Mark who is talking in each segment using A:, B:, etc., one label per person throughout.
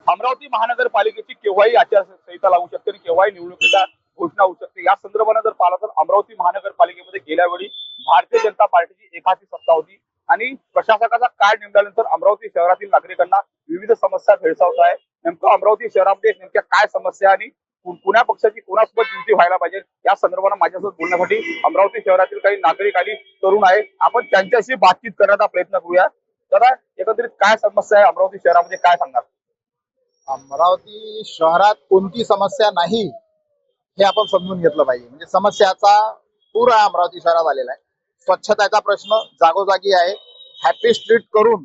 A: अमरावती महानगरपालिकेची केव्हाही आचारसंहिता लागू शकते आणि केव्हाही निवडणुकीचा घोषणा होऊ शकते। या संदर्भाने जर पाहिलं तर अमरावती महानगरपालिकेमध्ये गेल्या वेळी भारतीय जनता पार्टीची एकाची सत्ता होती आणि प्रशासकाचा काळ नेमल्यानंतर अमरावती शहरातील नागरिकांना विविध समस्या भेडसावत आहे। नेमकं अमरावती शहरामध्ये नेमक्या काय समस्या आणि कुण्या पक्षाची कोणासोबत युती व्हायला पाहिजे या संदर्भाने माझ्यासोबत बोलण्यासाठी अमरावती शहरातील काही नागरिक आणि तरुण आहे। आपण त्यांच्याशी बातचीत करण्याचा प्रयत्न करूया। दादा, एकंदरीत काय समस्या आहे अमरावती शहरामध्ये, काय सांगणार?
B: अमरावती शहरात कोणती समस्या नाही हे आपण समजून घेतलं पाहिजे। म्हणजे समस्याचा पूर अमरावती शहरात आलेला आहे। स्वच्छतेचा प्रश्न जागोजागी आहे। हॅपी स्ट्रीट करून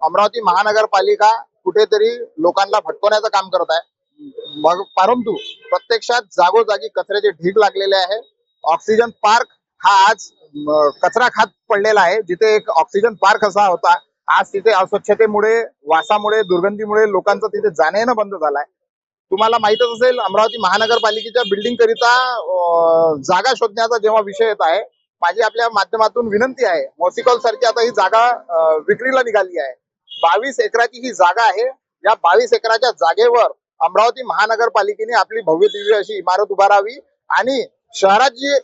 B: अमरावती महानगरपालिका कुठेतरी लोकांना भटकवण्याचं काम करत आहे। मग परंतु प्रत्यक्षात जागोजागी कचऱ्याचे ढीग लागलेले आहे। ऑक्सिजन पार्क हा आज कचरा खात पडलेला आहे। जिथे एक ऑक्सिजन पार्क असा होता, आज तिथे अस्वच्छतेमुळे, वासामुळे, दुर्गंधीमुळे लोकांचं तिथे जाणं येणं बंद झालंय। तुम्हाला माहितच असेल, अमरावती महानगरपालिकेच्या बिल्डिंग करिता जागा शोधण्याचा जेव्हा विषय येत आहे, माझी आपल्या माध्यमातून विनंती आहे, मोसिकॉल सारखी आता ही जागा विक्रीला निघाली आहे। 22 एकराची ही जागा आहे। या 22 एकराच्या जागेवर अमरावती महानगरपालिकेने आपली भव्य दिव्य अशी इमारत उभारावी आणि शहरात जी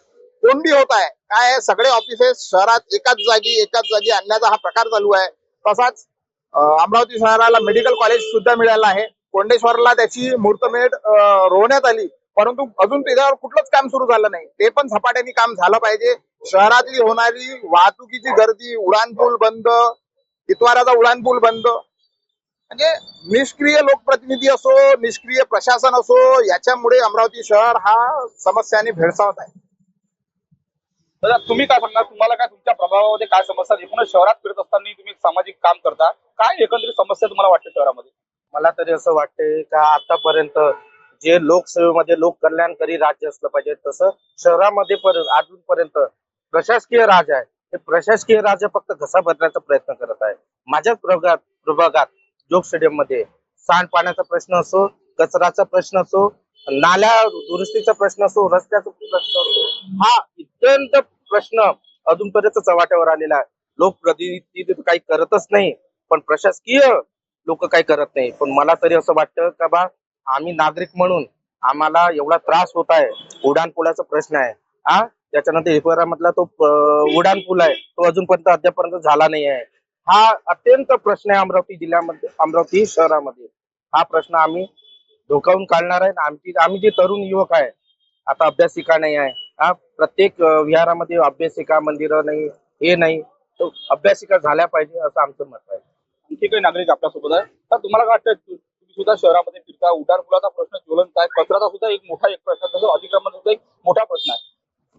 B: कोंडी होत आहे, काय आहे, सगळे ऑफिसेस शहरात एकाच जागी आणण्याचा हा प्रकार चालू आहे। तसाच अमरावती शहराला मेडिकल कॉलेज सुद्धा मिळालं आहे। कोंडेश्वरला त्याची मुहूर्तमेढ रोवण्यात आली, परंतु अजून त्याच्यावर कुठलंच काम सुरू झालं नाही। ते पण झपाट्याने काम झालं पाहिजे। शहरातली होणारी वाहतुकीची गर्दी, उड्डाणपूल बंद, इतवाराचा उड्डाणपूल बंद, म्हणजे निष्क्रिय लोकप्रतिनिधी असो, निष्क्रिय प्रशासन असो, याच्यामुळे अमरावती शहर हा समस्याने भेडसावत आहे।
A: दादा, तुम्ही काय सांगणार? तुम्हाला काय, तुमच्या प्रभावामध्ये काय समस्या? एकूणच शहरात फिरत असताना तुम्ही एक सामाजिक काम करता, काय एकंदरीत समस्या तुम्हाला वाटते शहरामध्ये?
C: मला तरी असं वाटतंय का आतापर्यंत जे लोकसेवेमध्ये लोक कल्याणकारी राज्य असलं पाहिजे, तसं शहरामध्ये अजूनपर्यंत प्रशासकीय राज आहे। हे प्रशासकीय राज फक्त घसा भरण्याचा प्रयत्न करत आहे। माझ्याच प्रभागात जोग स्टेडियम मध्ये सांडपाण्याचा प्रश्न असो, कचराचा प्रश्न असो, नाल्या दुरुस्तीचा प्रश्न असो, रस्त्याचा प्रश्न असो, हा अत्यंत प्रश्न अजूनपर्यंत चव्हाट्यावर आलेला आहे। लोकप्रतिनिधी काही करतच नाही, पण प्रशासकीय लोक काही करत नाही। पण मला तरी असं वाटतं का बा, आम्ही नागरिक म्हणून आम्हाला एवढा त्रास होत आहे। उड्डाणपुलाचा प्रश्न आहे, त्याच्यानंतर इतवारामधला तो उड्डाणपूल आहे, तो अजूनपर्यंत अद्यापर्यंत झाला नाही आहे। हा अत्यंत प्रश्न आहे अमरावती जिल्ह्यामध्ये, अमरावती शहरामध्ये। हा प्रश्न आम्ही धोकावून काढणार आहे। आम्ही जे तरुण युवक आहे, आता अभ्यासिका नाही आहे, प्रत्येक विहारामध्ये अभ्यासिका, मंदिरं नाही, हे नाही, तो अभ्यासिका झाल्या पाहिजे असं आमचं मत आहे।
A: आणखी काही नागरिक आपल्यासोबत आहे, तर तुम्हाला काय वाटतं? तुम्ही सुद्धा शहरामध्ये फिरता, उड्डाणपुलाचा प्रश्न ज्वलंत आहे, कचऱ्याचा सुद्धा एक मोठा प्रश्न, तसं अतिक्रमणाचा सुद्धा एक मोठा प्रश्न आहे।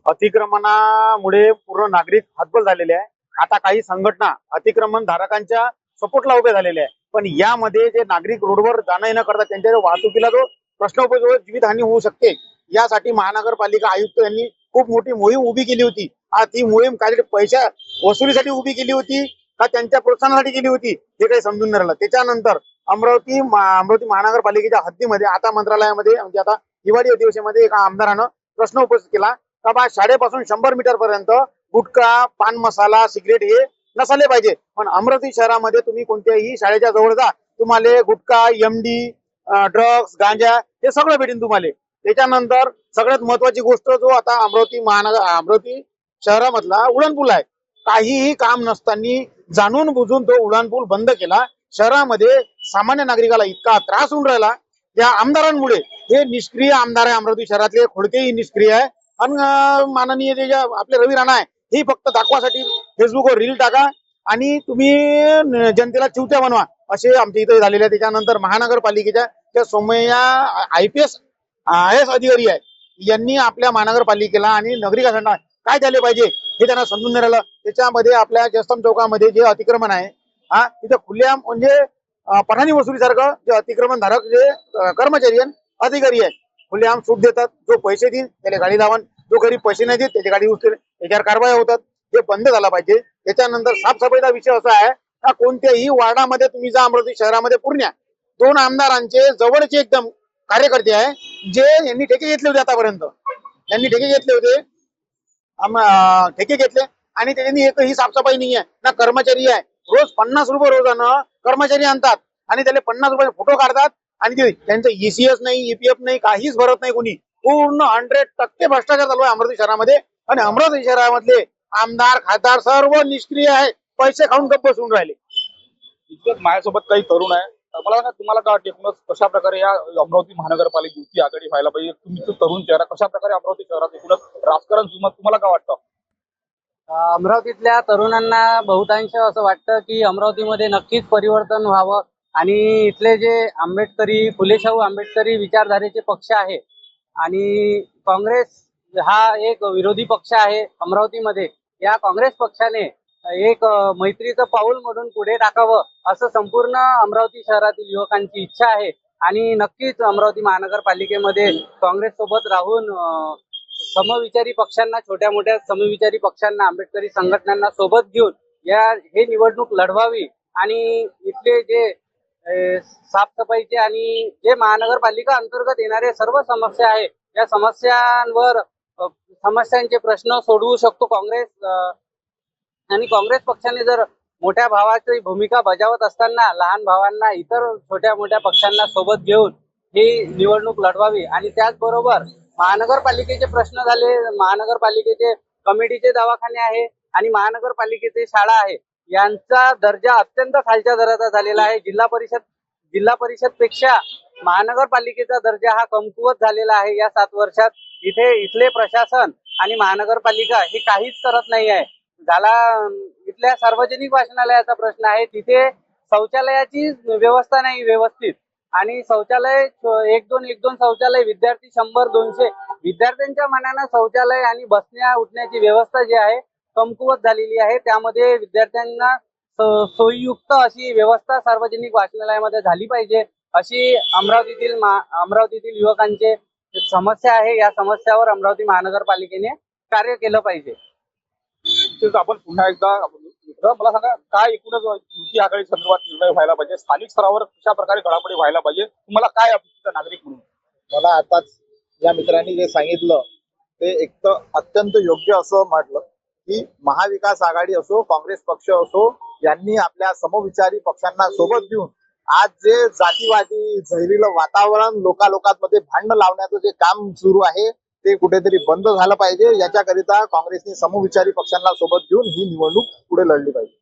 D: अतिक्रमणामुळे पूर्ण नागरिक हतबल झालेले आहे। आता काही संघटना अतिक्रमण धारकांच्या सपोर्टला उभे झालेले आहे, पण यामध्ये जे नागरिक रोडवर जाणं येणं करतात त्यांच्या वाहतुकीला जो प्रश्न उपजवळ जीवितहानी होऊ शकते, यासाठी महानगरपालिका आयुक्त यांनी खूप मोठी मोहीम उभी केली होती। ती मोहीम काहीतरी पैशा वसुलीसाठी उभी केली होती का त्यांच्या प्रोत्साहनासाठी केली होती हे काही समजून नाही राहिलं। त्याच्यानंतर अमरावती महानगरपालिकेच्या हद्दीमध्ये आता मंत्रालयामध्ये, म्हणजे आता हिवाळी अधिवेशनामध्ये एका आमदारानं प्रश्न उपस्थित केला का बा, शाळेपासून 100 मीटर पर्यंत गुटखा, पान मसाला, सिगरेट हे नसाले पाहिजे, पण अमरावती शहरामध्ये तुम्ही कोणत्याही शाळेच्या जवळ जा, तुम्हाला गुटखा, MD, ड्रग्स, गांजा हे सगळं भेटेल तुम्हाला। त्याच्यानंतर सगळ्यात महत्वाची गोष्ट, जो आता अमरावती शहरामधला उड्डाणपूल आहे, काहीही काम नसताना जाणून बुजून तो उड्डाणपूल बंद केला। शहरामध्ये सामान्य नागरिकाला इतका त्रास होऊन राहिला या आमदारांमुळे। हे निष्क्रिय आमदार आहे अमरावती शहरातले, खोडकेही निष्क्रिय आहे। आणि माननीय जे आपले रवी राणा आहे, हे फक्त दाखवासाठी फेसबुकवर रील टाका आणि तुम्ही जनतेला चिवत्या बनवा, असे आमच्या इथे झालेले आहे। त्याच्यानंतर महानगरपालिकेच्या त्या सौम्या IPS अधिकारी आहे, यांनी आपल्या महानगरपालिकेला आणि नागरिकांना काय झाले पाहिजे हे त्यांना समजून नाही राहिलं। त्याच्यामध्ये आपल्या जयस्तंभ चौकामध्ये जे अतिक्रमण आहे, तिथे खुल्या म्हणजे पठाणी वसुली सारखं जे अतिक्रमण धारक जे कर्मचारी अधिकारी आहे, खुलेआम सूट देतात। जो पैसे देईल त्याला गाडी धावन, जो गरीब पैसे नाही देत त्याची गाडी उचलेल, त्याच्यावर कारवाया होतात। हे बंद झाला पाहिजे। त्याच्यानंतर साफसफाईचा विषय असा आहे का, कोणत्याही वार्डामध्ये तुम्ही जा अमरावती शहरामध्ये, पूर्ण 2 आमदारांचे जवळचे एकदम कार्यकर्ते आहे, जे यांनी ठेके घेतले होते आतापर्यंत। यांनी ठेके घेतले आणि त्यांनी एकही साफसफाई नाही आहे, ना कर्मचारी आहे। रोज 50 रुपये रोजानं कर्मचारी आणतात आणि त्याला 50 रुपये फोटो काढतात आणि त्यांचं ईसीएस नाही, ईपीएफ नाही, काहीच भरत नाही कोणी. पूर्ण 100% भ्रष्टाचार चालू आहे अमरावती शहरामध्ये. आणि अमरावती शहरामधले आमदार खासदार सर्व निष्क्रिय आहे, पैसे खाऊन गप्प बसून राहिले.
A: इतकंच माझ्यासोबत काही तरुण आहे. मला सांगा, तुम्हाला काय वाटते, एकूणच कशा प्रकारे या अमरावती महानगरपालिका युती आघाडी व्हायला पाहिजे? तुमचं तरुण चेहरा कशा प्रकारे अमरावती शहरात एकूणच राजकारण तुम्हाला काय वाटतं?
E: अमरावतीतल्या तरुणांना बहुतांश असं वाटतं की अमरावतीमध्ये नक्कीच परिवर्तन व्हावं आणि इथले जे आंबेडकरी फुलेशाहू आंबेडकरी विचारधारेचे पक्ष आहे आणि काँग्रेस हा एक विरोधी पक्ष आहे अमरावतीमध्ये. या काँग्रेस पक्षाने एक मैत्रीचं पाऊल म्हणून पुढे टाकावं असं संपूर्ण अमरावती शहरातील युवकांची इच्छा आहे. आणि नक्कीच अमरावती महानगरपालिकेमध्ये काँग्रेस सोबत राहून समविचारी पक्षांना, छोट्या मोठ्या समविचारी पक्षांना, आंबेडकरी संघटनांना सोबत घेऊन हे निवडणूक लढवावी आणि इथले जे साफसफाईचे आणि जे महानगरपालिका अंतर्गत येणारे सर्व समस्या आहे या समस्यांचे प्रश्न सोडवू शकतो काँग्रेस. आणि काँग्रेस पक्षाने जर मोठ्या भावाची भूमिका बजावत असताना लहान भावांना, इतर छोट्या मोठ्या पक्षांना सोबत घेऊन ही निवडणूक लढवावी. आणि त्याचबरोबर महानगरपालिकेचे प्रश्न झाले, महानगरपालिकेचे कमिटीचे दवाखाने आहे आणि महानगरपालिकेचे शाळा आहे, यांचा दर्जा अत्यंत खालच्या दराचा झालेला आहे. जिल्हा परिषद पेक्षा महानगरपालिकेचा दर्जा हा कमकुवत झालेला आहे. या 7 वर्षात इथले प्रशासन आणि महानगरपालिका हे काहीच करत नाही आहे. इथल्या सार्वजनिक वाचनालयाचा प्रश्न आहे, तिथे शौचालयाची व्यवस्था नाही व्यवस्थित. आणि शौचालय 1-2 शौचालय, विद्यार्थी 100-200 विद्यार्थ्यांच्या मनानं शौचालय आणि बसण्या उठण्याची व्यवस्था जी आहे कमकुवत झालेली आहे. त्यामध्ये विद्यार्थ्यांना सोयीयुक्त अशी व्यवस्था सार्वजनिक वाचनालयामध्ये झाली पाहिजे, अशी अमरावतीतील युवकांचे समस्या आहे. या समस्यावर अमरावती महानगरपालिकेने कार्य केलं पाहिजे.
A: आपण पुन्हा एकदा मला सांगा, काय एकूणच युती आघाडी संदर्भात निर्णय व्हायला पाहिजे? स्थानिक स्तरावर कशा प्रकारे घडामोडी व्हायला पाहिजे? तुम्हाला काय अपेक्षित नागरिक म्हणून?
B: मला आताच या मित्रांनी जे सांगितलं ते एक तर अत्यंत योग्य असं म्हटलं की महाविकास आघाडी असो, काँग्रेस पक्ष असो, यांनी आपल्या समविचारी पक्षांना सोबत घेऊन आज जे जातीवादी जहिरीलं वातावरण लोकांमध्ये भांडण लावण्याचं जे काम सुरू आहे ते कुठेतरी बंद झालं पाहिजे. याच्याकरिता काँग्रेसने समविचारी पक्षांना सोबत घेऊन ही निवडणूक पुढे लढली पाहिजे.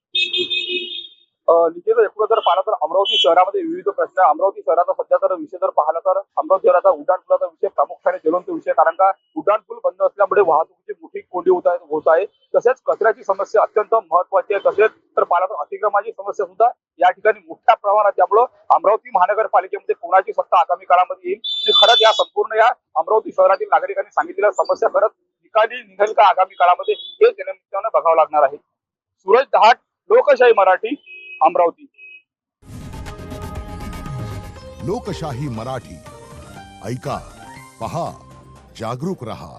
A: निश्चित एकूण जर पाहिलं तर अमरावती शहरामध्ये विविध प्रश्न आहे. अमरावती शहराचा सध्या तर विषय जर पाहिला तर अमरावती शहराचा उड्डाणपुलाचा विषय प्रामुख्याने ज्वलंत विषय, कारण का उड्डाणपूल बंद असल्यामुळे वाहतुकीची मोठी कोंडी होत आहे. तसेच कचऱ्याची समस्या अत्यंत महत्वाची आहे. तसेच तर पाहिलं तर अतिक्रमणाची समस्या सुद्धा या ठिकाणी मोठ्या प्रमाणात. त्यामुळं अमरावती महानगरपालिकेमध्ये कोणाची सत्ता आगामी काळामध्ये येईल आणि खरंच या संपूर्ण या अमरावती शहरातील नागरिकांनी सांगितलेल्या समस्या खरंच निकाली निघेल का आगामी काळामध्ये, हे निमित्तानं बघावं लागणार आहे. सूरज दहाट, लोकशाही मराठी, अमरावती.
F: लोकशाही मराठी ऐका, पहा, जागरूक रहा.